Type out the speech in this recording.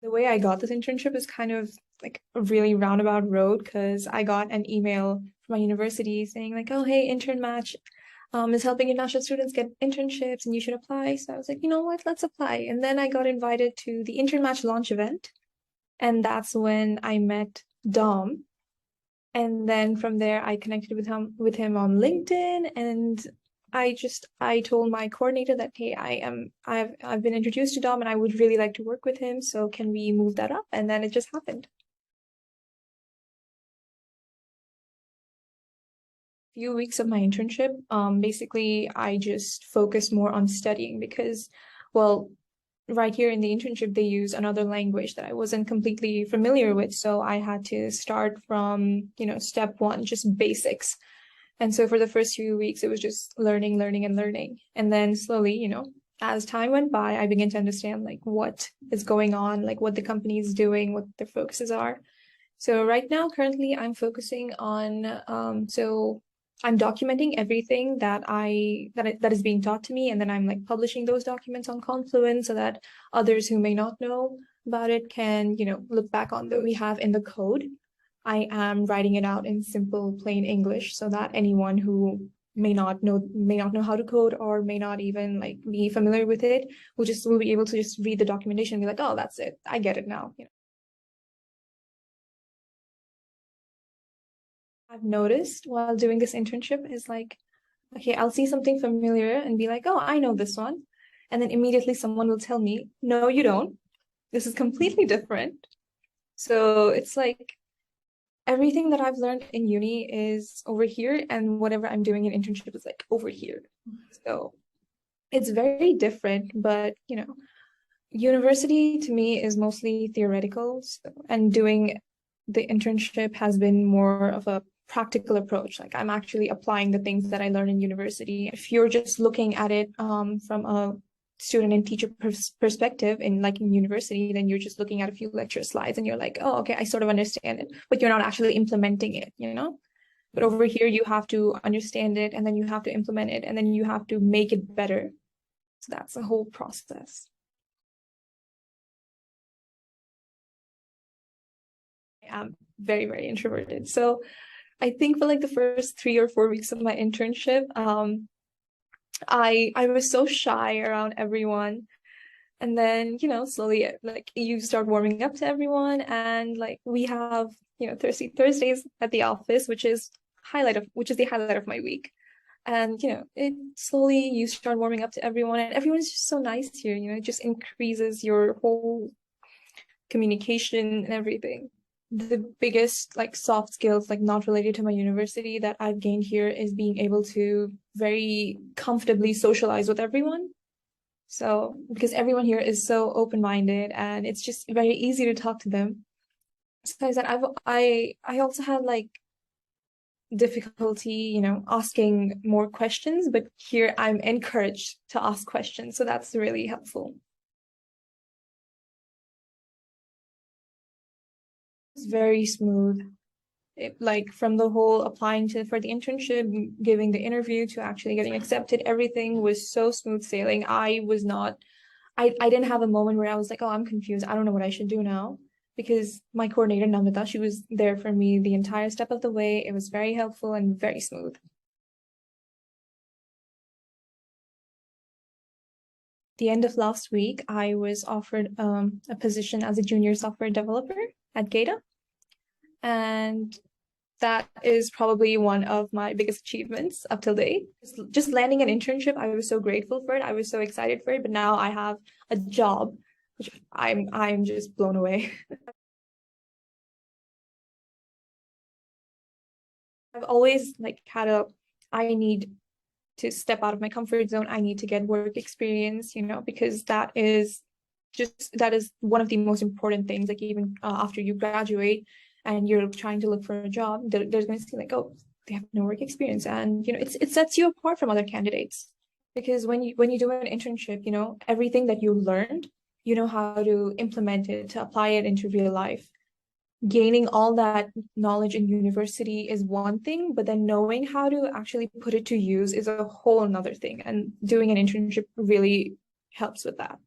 The way I got this internship is kind of like a really roundabout road because I got an email from my university saying like, oh, hey, intern match is helping international students get internships and you should apply. So I was like, you know what, let's apply. And then I got invited to the intern match launch event. And that's when I met Dom. And then from there, I connected with him on LinkedIn, and I told my coordinator that, hey, I've been introduced to Dom and I would really like to work with him. So can we move that up? And then it just happened. Few weeks of my internship, basically I just focused more on studying because, well, right here in the internship, they use another language that I wasn't completely familiar with. So I had to start from, step one, just basics. And so for the first few weeks, it was just learning, learning, and learning. And then slowly, as time went by, I began to understand like what is going on, like what the company is doing, what their focuses are. So right now, currently, I'm focusing on, so I'm documenting everything that is being taught to me, and then I'm like publishing those documents on Confluence so that others who may not know about it can, look back on what we have in the code. I am writing it out in simple, plain English so that anyone who may not know how to code or may not even like be familiar with it will be able to just read the documentation and be like, oh, that's it. I get it now. I've noticed while doing this internship is like, okay, I'll see something familiar and be like, oh, I know this one. And then immediately someone will tell me, no, you don't. This is completely different. So it's like everything that I've learned in uni is over here, and whatever I'm doing in internship is like over here. So it's very different, but university to me is mostly theoretical, and doing the internship has been more of a practical approach. Like I'm actually applying the things that I learned in university. If you're just looking at it from a student and teacher perspective in university, then you're just looking at a few lecture slides and you're like, oh, okay, I sort of understand it, but you're not actually implementing it, But over here, you have to understand it, and then you have to implement it, and then you have to make it better. So that's the whole process. I am very, very introverted. So I think for like the first 3 or 4 weeks of my internship, I was so shy around everyone. And then, slowly like you start warming up to everyone, and like we have, Thursdays at the office, which is the highlight of my week. And it slowly you start warming up to everyone, and everyone's just so nice here, it just increases your whole communication and everything. The biggest like soft skills, like not related to my university, that I've gained here is being able to very comfortably socialize with everyone. So because everyone here is so open-minded and it's just very easy to talk to them. So I said I also had like difficulty, asking more questions, but here I'm encouraged to ask questions. So that's really helpful. It's very smooth. Like from the whole applying for the internship, giving the interview to actually getting accepted, everything was so smooth sailing. I didn't have a moment where I was like, oh, I'm confused. I don't know what I should do now. Because my coordinator, Namita, she was there for me the entire step of the way. It was very helpful and very smooth. The end of last week, I was offered a position as a junior software developer at Gada. And that is probably one of my biggest achievements up till date. Just landing an internship, I was so grateful for it. I was so excited for it. But now I have a job, which I'm just blown away. I've always like I need to step out of my comfort zone. I need to get work experience, because that is one of the most important things. Like even after you graduate and you're trying to look for a job, there's going to see like, oh, they have no work experience, and it sets you apart from other candidates. Because when you do an internship, everything that you learned, you know how to implement it, to apply it into real life. Gaining all that knowledge in university is one thing, but then knowing how to actually put it to use is a whole another thing. And doing an internship really helps with that.